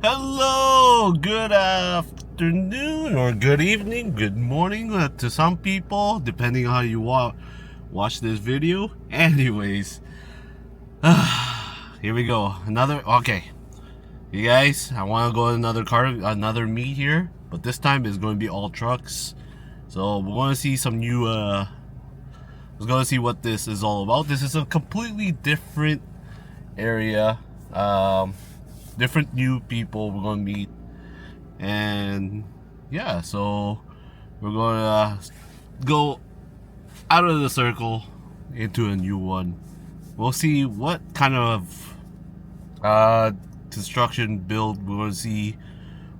Hello, good afternoon, or good evening, good morning to some people, depending on how you watch this video. Anyways, here we go. Okay. You guys, I want to go another meet here, but this time it's going to be all trucks. So we're going to see some new, we're going to see what this is all about. This is a completely different area. Different new people we're gonna meet, and yeah, so we're gonna go out of the circle into a new one. We'll see what kind of construction build we're gonna see,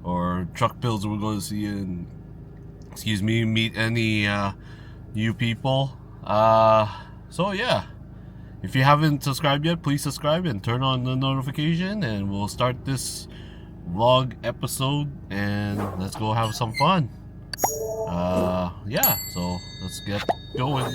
or truck builds we're gonna see, and meet any new people. So yeah, if you haven't subscribed yet, please subscribe and turn on the notification, and we'll start this vlog episode, and let's go have some fun. Yeah, so let's get going.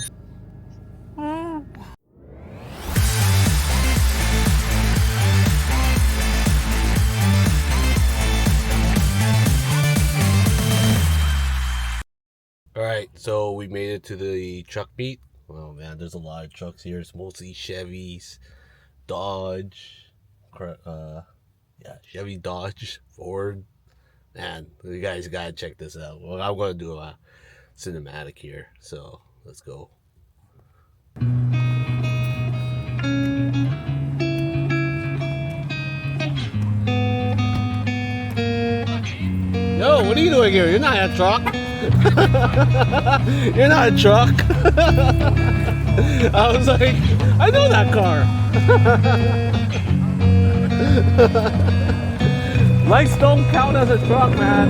Alright, so we made it to the truck meet. Oh man, there's a lot of trucks here. It's mostly Chevys, Dodge, Chevy, Dodge, Ford. Man, you guys gotta check this out. Well, I'm gonna do a cinematic here, so let's go. Yo, what are you doing here? You're not a truck. You're not a truck. I was like, I know that car. Lights don't count as a truck, man.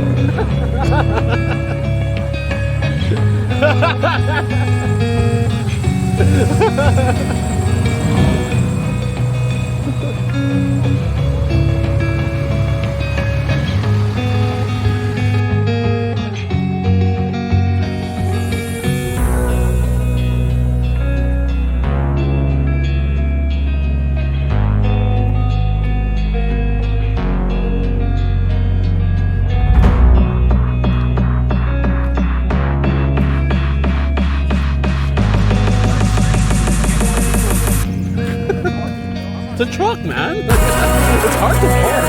It's a truck, man. It's hard to park.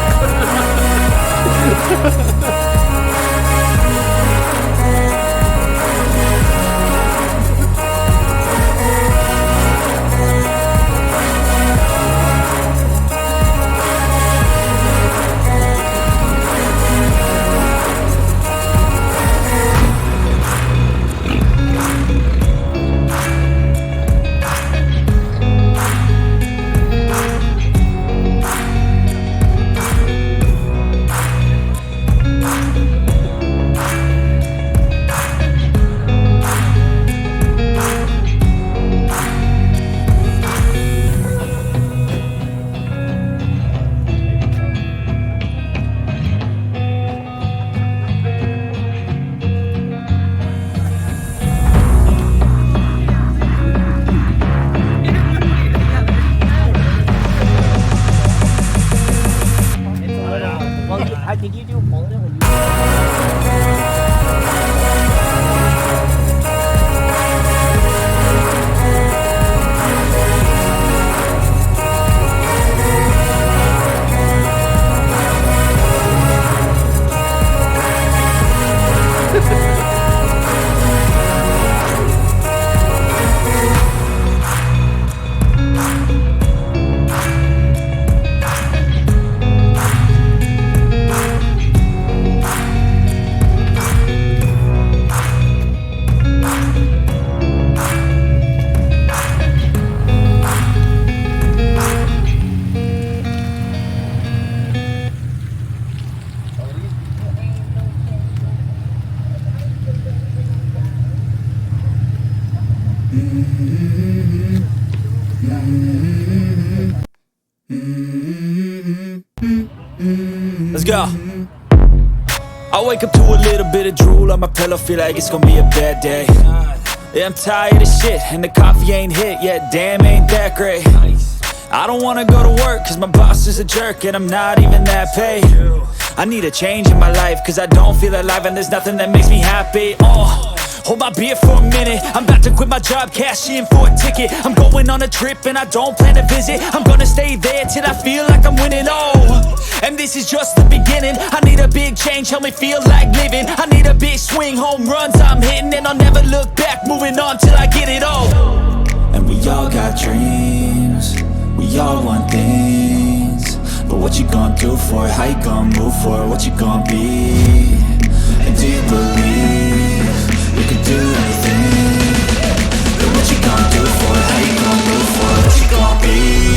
Did you do Boulder when you... Let's go. I wake up to a little bit of drool on my pillow, feel like it's gonna be a bad day. Yeah, I'm tired of shit, and the coffee ain't hit yet, damn, ain't that great. I don't wanna go to work, cause my boss is a jerk, and I'm not even that paid. I need a change in my life, cause I don't feel alive and there's nothing that makes me happy. Oh, hold my beer for a minute. I'm about to quit my job, cash in for a ticket. I'm going on a trip and I don't plan to visit. I'm gonna stay there till I feel like I'm winning. Oh, and this is just the beginning. I need a big change, help me feel like living. I need a big swing, home runs I'm hitting, and I'll never look back, moving on till I get it all. And we all got dreams, we all want things, but what you gonna do for it? How you gonna move for it? What you gonna be? And do you believe you can do anything? But what you gonna do for it? How you gonna move for it? What you gonna be?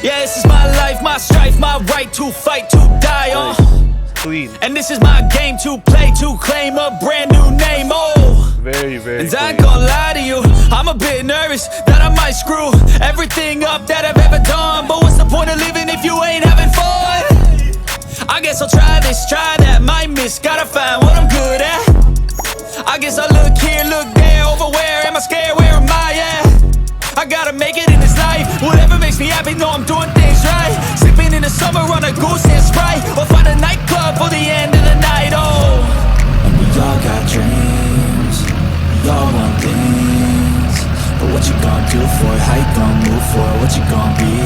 Yeah, this is my life, my strife, my right to fight, to die on. Clean. And this is my game to play, to claim a brand new name, oh. Very, very And I ain't clean. gonna lie to you, I'm a bit nervous that I might screw everything up that I've ever done. But what's the point of living if you ain't having fun? I guess I'll try this, try that, might miss, gotta find what I'm good at. I guess I'll look here, look there, over where, am I scared, where am I at? I gotta make it in this life. Whatever makes me happy, know I'm doing things right. Sipping in the summer on a goose and Sprite, or find a nightclub for the end of the night, oh. And we all got dreams, we all want things, but what you gonna do for it? How you gonna move for it? What you gonna be?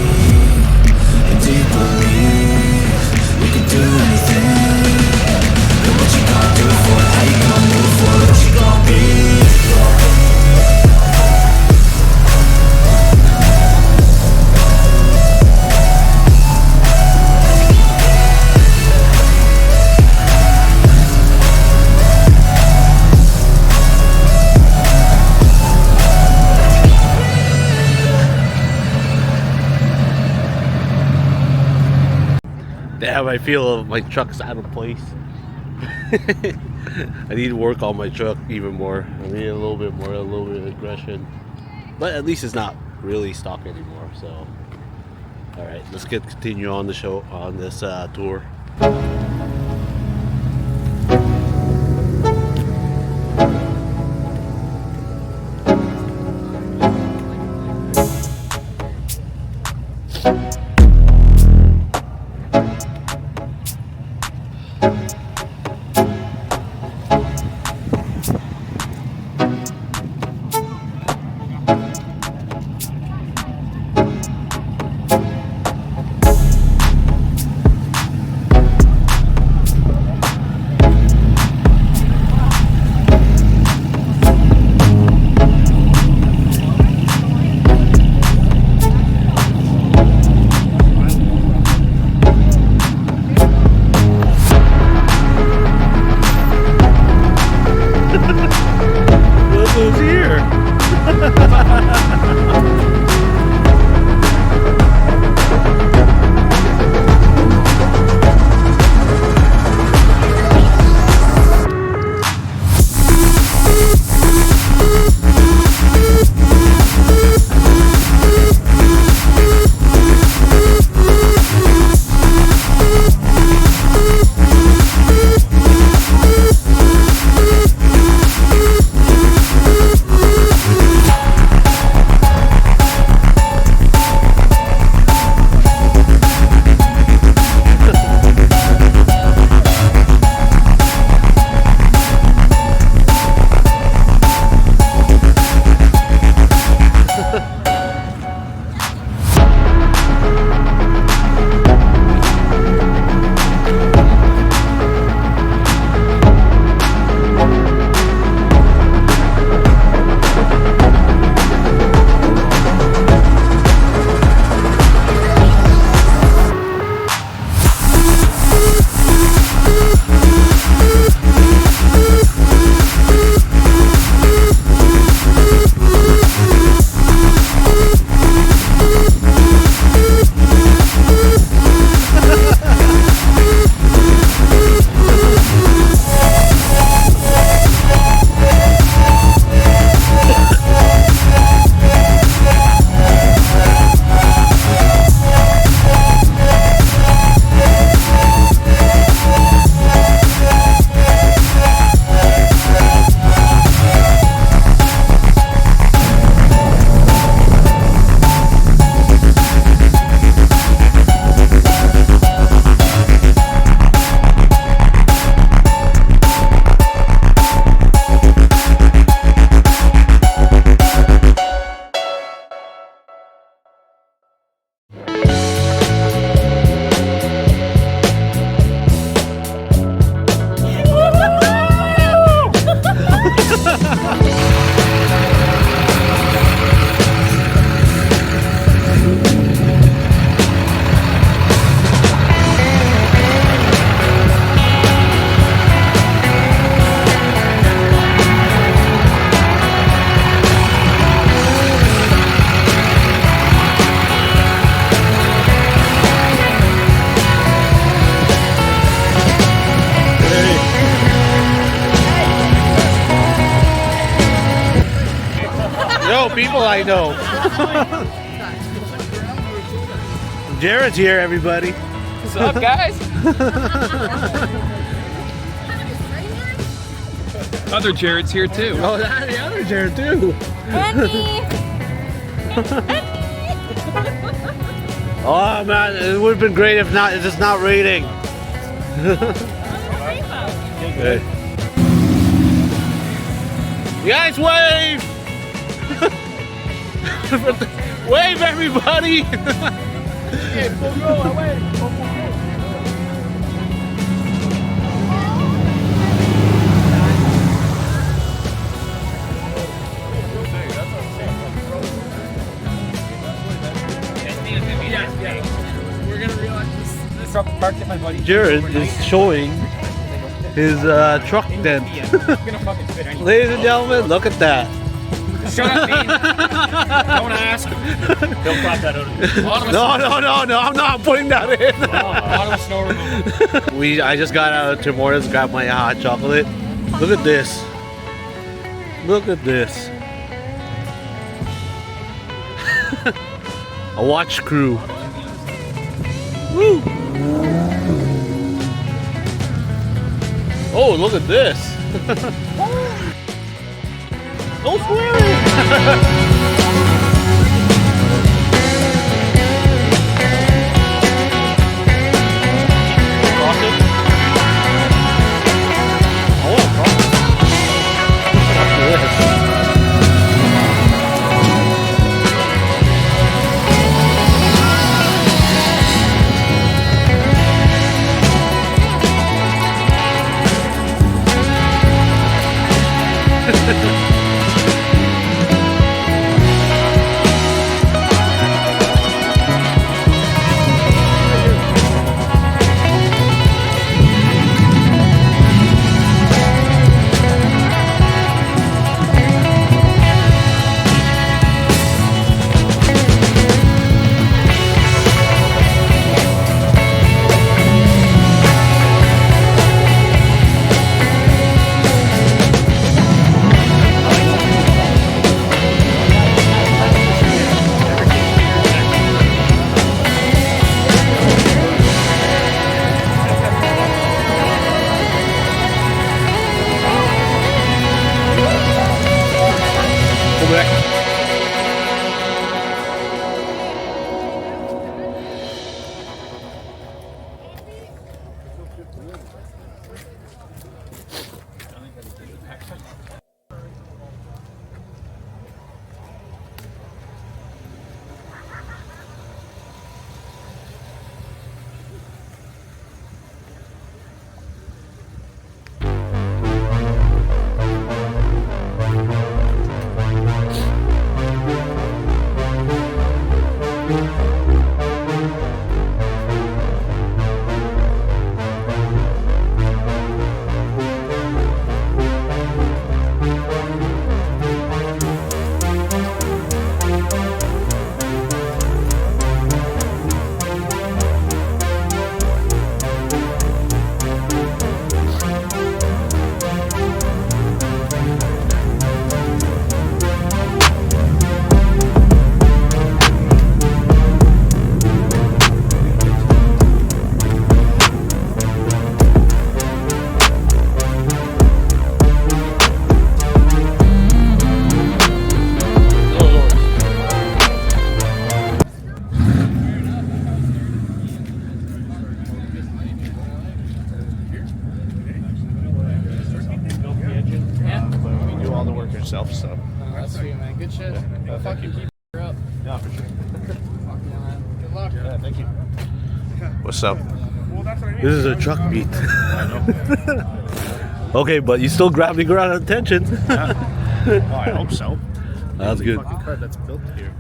And do you believe you can do anything? But what you gonna do for it? How you gonna move for it? What you gonna be? Damn, I feel my truck's out of place. I need to work on my truck even more. I need a little bit more, a little bit of aggression. But at least it's not really stock anymore, so. Alright, let's continue on the show, on this tour. people I know. Jared's here, everybody. What's up, guys? Other Jared's here too. Oh, the other Jared too. Oh man, it would have been great if not. It's just not raining. Okay. You guys wave! Wave, everybody! We're gonna realize this truck parked at my buddy. Jared is showing his truck dent. Ladies and gentlemen, look at that. Shut up, Dean. Don't ask. He'll clap that out. No, I'm not putting that in. Ottawa snow removal. I just got out of Tim Hortons, grabbed my hot chocolate. Look at this. Look at this. A watch crew. Woo! Oh, look at this. No swearing. yourself, so. That's sweet, man. Good shit. Yeah, thank you. Keep her up. Yeah, for sure. Fuck yeah, man. Good luck. Yeah, thank you. What's up? This is a truck beat. Okay, but you still grabbed me around attention. Yeah. Oh, I hope so. That's good. Fucking car that's built here.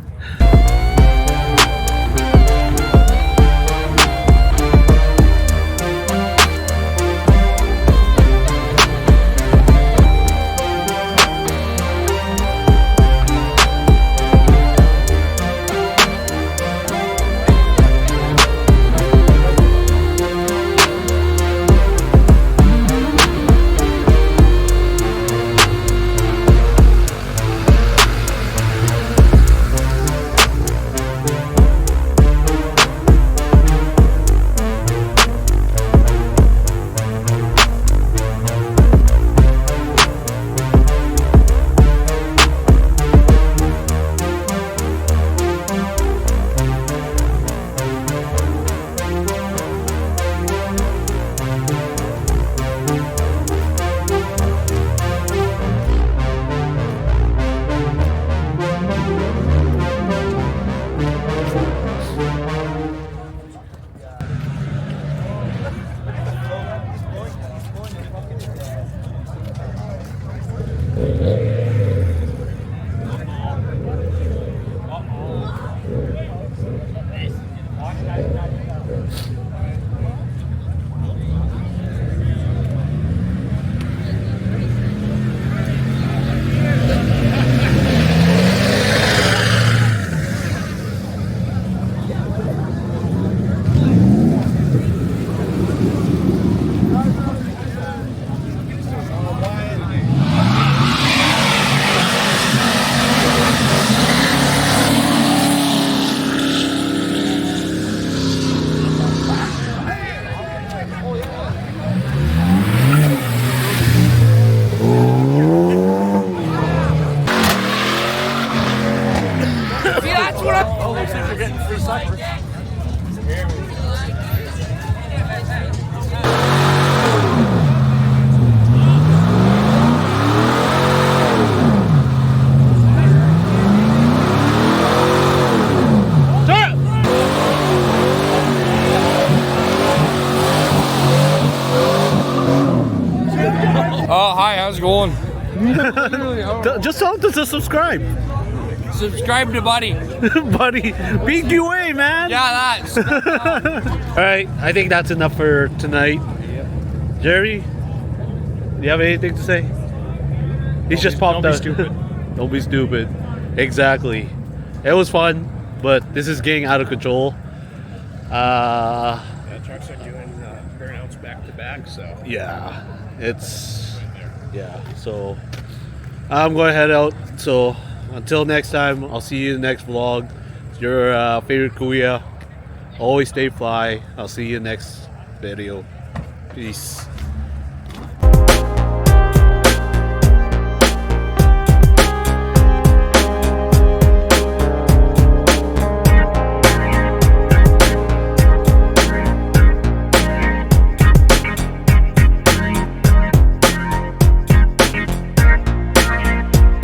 Oh, hi, how's it going? Just tell them to subscribe. Subscribe to Buddy. Buddy, big UA, man. Yeah, that's. All right, I think that's enough for tonight. Jerry, do you have anything to say? He's just popped don't be out. stupid. Don't be stupid. Exactly. It was fun, but this is getting out of control. Trucks are doing burnouts back to back, so. Yeah, so I'm going to head out. So until next time, I'll see you in the next vlog. It's your favorite Kuya. Always stay fly. I'll see you next video. Peace.